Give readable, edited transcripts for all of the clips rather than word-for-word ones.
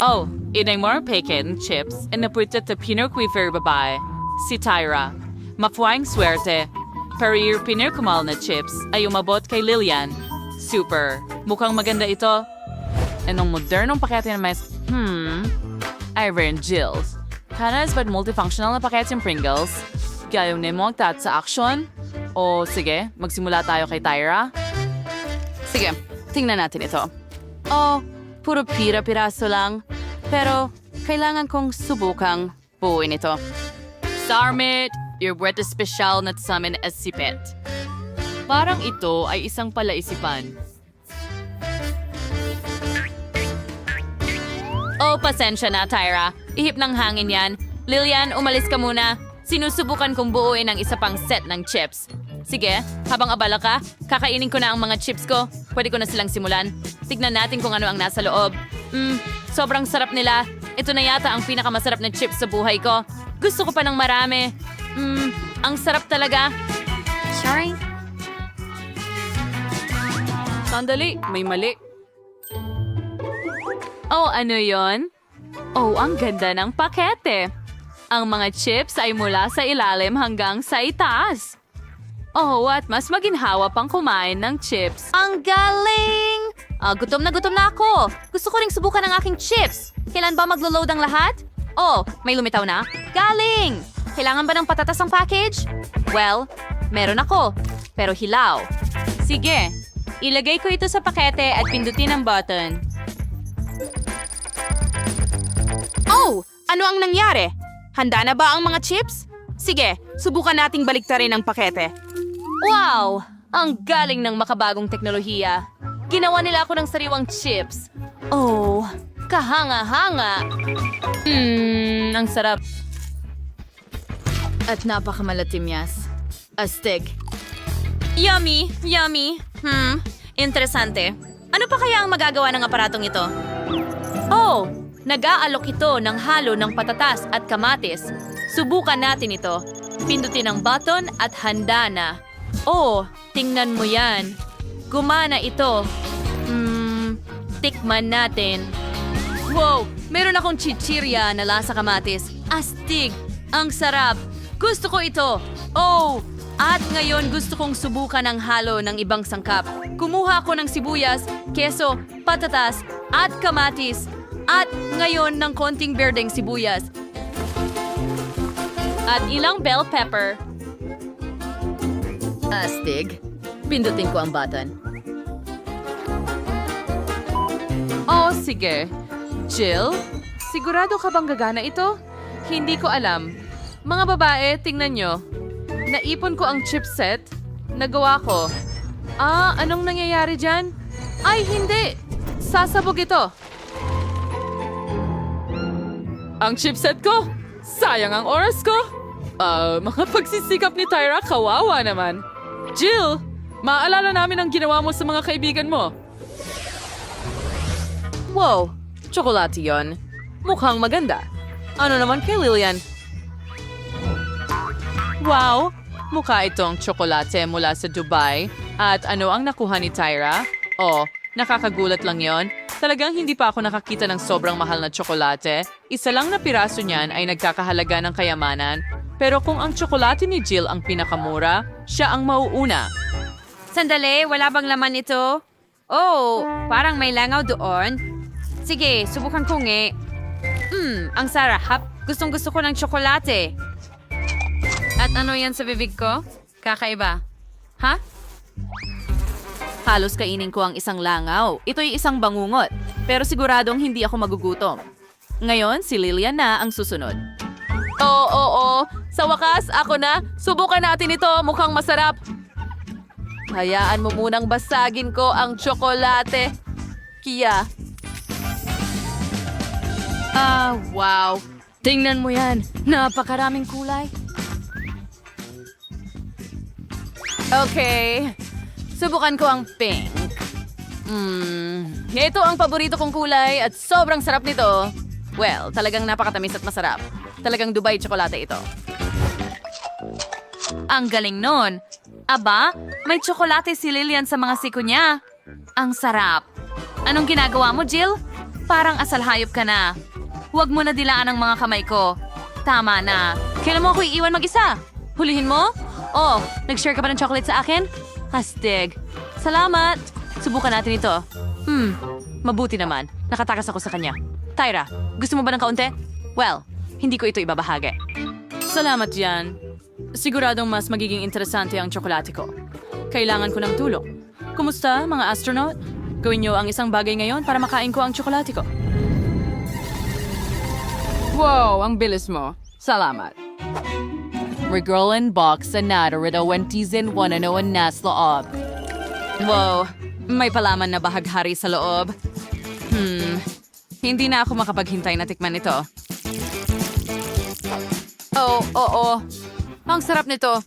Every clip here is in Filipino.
Oh, inay more bacon, chips, and naputat na pinarquifer babae. Si Tyra. Mapuang swerte. Pero yung pinarkumal na chips ay umabot kay Lilian. Super. Mukhang maganda ito. Anong modernong pakete na may... Iron Jills. Kanas ba't multifunctional na pakete yung Pringles? Gayo na mo tat sa action? O sige, magsimula tayo kay Tyra? Sige, tingnan natin ito. Oh, puro pira-piraso lang. Pero kailangan kong subukang buuin ito. Sarmit, your wet special na sa amin as sipet. Parang ito ay isang palaisipan. Oh, pasensya na, Tyra. Ihip ng hangin yan. Lilian, umalis ka muna. Sinusubukan kong buuin ang isa pang set ng chips. Sige, habang abala ka, kakainin ko na ang mga chips ko. Pwede ko na silang simulan. Tignan natin kung ano ang nasa loob. Sobrang sarap nila. Ito na yata ang pinakamasarap na chips sa buhay ko. Gusto ko pa ng marami. Ang sarap talaga. Sorry. Sandali, may mali. Oh, ano yon? Oh, ang ganda ng pakete. Ang mga chips ay mula sa ilalim hanggang sa itaas. Oh, at mas maginhawa pang kumain ng chips. Ang galing! Gutom na ako. Gusto ko ring subukan ang aking chips. Kailan ba maglo-load ang lahat? Oh, may lumitaw na? Galing! Kailangan ba ng patatas ang package? Well, meron ako. Pero hilaw. Sige, ilagay ko ito sa pakete at pindutin ang button. Oh! Ano ang nangyari? Handa na ba ang mga chips? Sige, subukan nating baliktarin ang pakete. Wow! Ang galing ng makabagong teknolohiya. Ginawa nila ako ng sariwang chips. Oh, kahanga-hanga. Ang sarap. At napakamalatimyas. Astig. Yummy! Yummy! Interesante. Ano pa kaya ang magagawa ng aparatong ito? Oh! Nag-aalok ito ng halo ng patatas at kamatis. Subukan natin ito. Pindutin ang button at handa na. Oh, tingnan mo yan. Gumana ito. Tikman natin. Wow, meron akong chichirya na lasa kamatis. Astig! Ang sarap! Gusto ko ito! Oh! At ngayon gusto kong subukan ang halo ng ibang sangkap. Kumuha ako ng sibuyas, keso, patatas, at kamatis. At ngayon ng konting berdeng sibuyas. At ilang bell pepper. Astig. Pindutin ko ang button. Oh, sige. Jill, sigurado ka bang gagana ito? Hindi ko alam. Mga babae, tingnan nyo. Naipon ko ang chipset. Nagawa ko. Anong nangyayari dyan? Ay, hindi. Sasabog ito. Ang chipset ko? Sayang ang oras ko. Mga pagsisikap ni Tyra, kawawa naman. Jill, maaalala namin ang ginawa mo sa mga kaibigan mo. Wow, tsokolate yon. Mukhang maganda. Ano naman kay Lilian? Wow, mukha itong tsokolate mula sa Dubai. At ano ang nakuha ni Tyra? Oh, nakakagulat lang yon. Talagang hindi pa ako nakakita ng sobrang mahal na tsokolate. Isa lang na piraso niyan ay nagkakahalaga ng kayamanan. Pero kung ang tsokolate ni Jill ang pinakamura, siya ang mauuna. Sandali, wala bang laman ito? Oh, parang may langaw doon. Sige, subukan ko nge. Ang sarap. Gustong-gusto ko ng tsokolate. At ano yan sa bibig ko? Kakaiba. Ha? Halos kainin ko ang isang langaw. Ito'y isang bangungot. Pero siguradong hindi ako magugutom. Ngayon, si Lilian na ang susunod. Oo. Sa wakas, ako na. Subukan natin ito. Mukhang masarap. Hayaan mo munang basagin ko ang tsokolate. Kia. Wow. Tingnan mo yan. Napakaraming kulay. Okay. Subukan ko ang pink. Ito ang paborito kong kulay at sobrang sarap nito. Well, talagang napakatamis at masarap. Talagang Dubai tsokolate ito. Ang galing nun. Aba, may tsokolate si Lilian sa mga siko niya. Ang sarap. Anong ginagawa mo, Jill? Parang asal hayop ka na. Huwag mo na dilaan ang mga kamay ko. Tama na. Kailan mo ako iiwan mag-isa? Hulihin mo? Oh, nag-share ka ba ng chocolate sa akin? Hastig. Salamat. Subukan natin ito. Mabuti naman. Nakatakas ako sa kanya. Tyra, gusto mo ba ng kaunti? Well, hindi ko ito ibabahagi. Salamat yan. Siguradong mas magiging interesante ang tsokolate ko. Kailangan ko ng tulong. Kumusta, mga astronaut? Gawin niyo ang isang bagay ngayon para makain ko ang tsokolate ko. Wow, ang bilis mo. Salamat. Regalan box na narito 21 nas loob. Wow, may palaman na bahaghari sa loob. Hindi na ako makapaghintay na tikman ito. Oo. Ang sarap nito.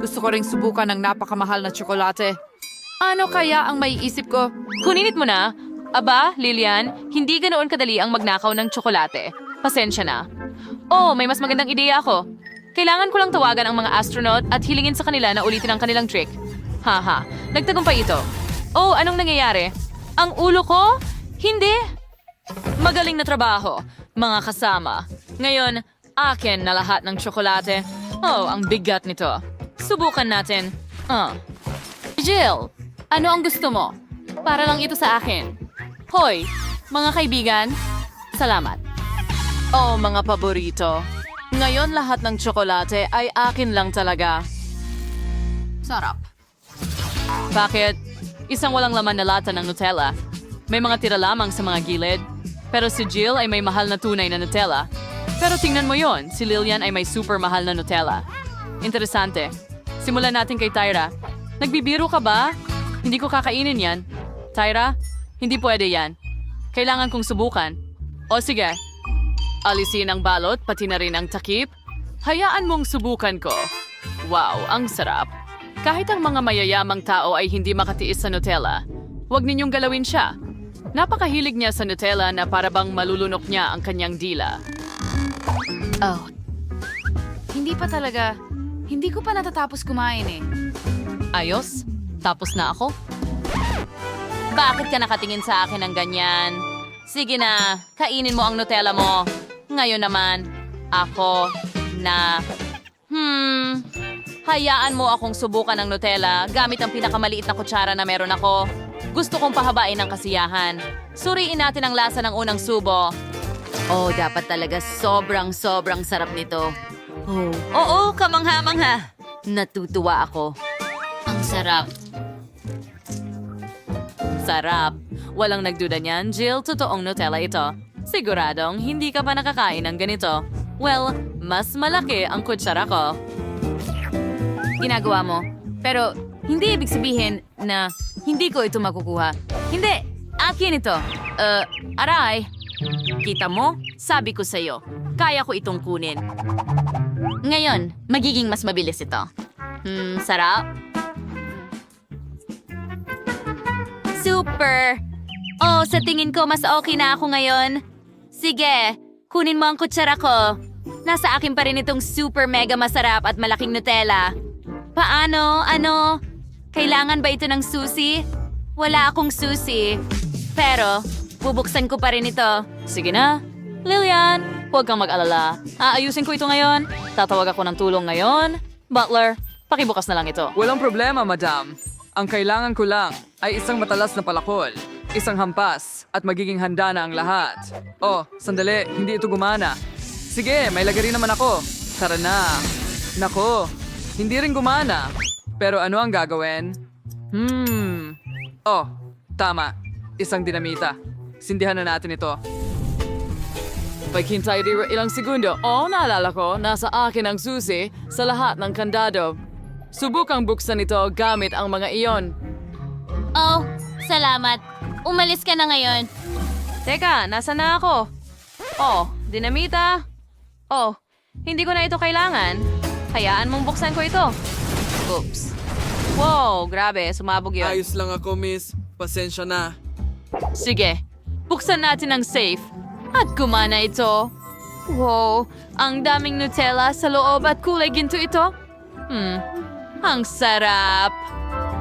Gusto ko ring subukan ng napakamahal na tsokolate. Ano kaya ang maiisip ko? Kuninit mo na. Aba, Lilian, hindi ganoon kadali ang magnakaw ng tsokolate. Pasensya na. Oh, may mas magandang ideya ako. Kailangan ko lang tawagan ang mga astronaut at hilingin sa kanila na ulitin ang kanilang trick. Haha, nagtagumpay ito. Oh, anong nangyayari? Ang ulo ko? Hindi. Magaling na trabaho, mga kasama. Ngayon, akin na lahat ng tsokolate. Oh, ang bigat nito. Subukan natin. Jill, ano ang gusto mo? Para lang ito sa akin. Hoy, mga kaibigan, salamat. Oh, mga paborito. Ngayon lahat ng tsokolate ay akin lang talaga. Sarap. Bakit? Isang walang laman na lata ng Nutella. May mga tira lamang sa mga gilid. Pero si Jill ay may mahal na tunay na Nutella. Pero tingnan mo yon, si Lilian ay may super mahal na Nutella. Interesante. Simulan natin kay Tyra. Nagbibiro ka ba? Hindi ko kakainin yan. Tyra, hindi pwede yan. Kailangan kong subukan. O sige. Alisin ang balot, pati na rin ang takip. Hayaan mong subukan ko. Wow, ang sarap. Kahit ang mga mayayamang tao ay hindi makatiis sa Nutella, huwag ninyong galawin siya. Napakahilig niya sa Nutella na para bang malulunok niya ang kanyang dila. Oh. Hindi pa talaga. Hindi ko pa natatapos kumain eh. Ayos? Tapos na ako? Bakit ka nakatingin sa akin ng ganyan? Sige na, kainin mo ang Nutella mo. Ngayon naman, ako na... Hayaan mo akong subukan ng Nutella gamit ang pinakamaliit na kutsara na meron ako. Gusto kong pahabain ang kasiyahan. Suriin natin ang lasa ng unang subo. Oh, dapat talaga sobrang sarap nito. Oh, oo, kamangha-mangha. Natutuwa ako. Ang sarap. Sarap. Walang nagduda niyan, Jill, totoong Nutella ito. Siguradong hindi ka pa nakakain ng ganito. Well, mas malaki ang kutsara ko. Ginagawa mo. Pero hindi ibig sabihin na hindi ko ito makukuha. Hindi! Akin ito. Aray. Kita mo? Sabi ko sa'yo. Kaya ko itong kunin. Ngayon, magiging mas mabilis ito. Sarap. Super! Oh, sa tingin ko mas okay na ako ngayon. Sige, kunin mo ang kutsara ko. Nasa akin pa rin itong super mega masarap at malaking Nutella. Paano? Ano? Kailangan ba ito ng susi? Wala akong susi. Pero, bubuksan ko pa rin ito. Sige na. Lilian, huwag kang mag-alala. Aayusin ko ito ngayon. Tatawag ako ng tulong ngayon. Butler, pakibukas na lang ito. Walang problema, madam. Ang kailangan ko lang ay isang matalas na palakol, isang hampas, at magiging handa na ang lahat. Oh, sandali, hindi ito gumana. Sige, may lagari naman ako. Tara na. Nako, hindi rin gumana. Pero ano ang gagawin? Oh, tama. Isang dinamita. Sindihan na natin ito. Paghintay ilang segundo. Oh, naalala ko, nasa akin ang susi sa lahat ng kandado. Subukang buksan ito gamit ang mga iyon. Oh, salamat. Umalis ka na ngayon. Teka, nasa na ako? Oh, dinamita. Oh, hindi ko na ito kailangan. Hayaan mong buksan ko ito. Oops. Wow, grabe, sumabog yun. Ayos lang ako, miss. Pasensya na. Sige, buksan natin ang safe. At gumana ito. Wow, ang daming Nutella sa loob at kulay ginto ito. Ang sarap.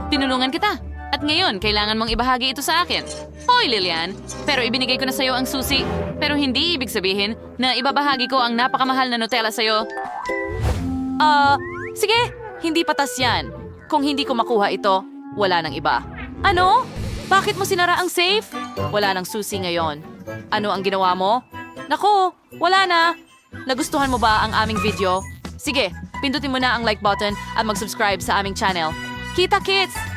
Tinulungan kita. At ngayon, kailangan mong ibahagi ito sa akin. Hoy, Lilian, pero ibinigay ko na sa'yo ang susi. Pero hindi ibig sabihin na ibabahagi ko ang napakamahal na Nutella sa'yo. Sige, hindi patas yan. Kung hindi ko makuha ito, wala nang iba. Ano? Bakit mo sinara ang safe? Wala nang susi ngayon. Ano ang ginawa mo? Naku, wala na. Nagustuhan mo ba ang aming video? Sige, pindutin mo na ang like button at mag-subscribe sa aming channel. Kita-kits!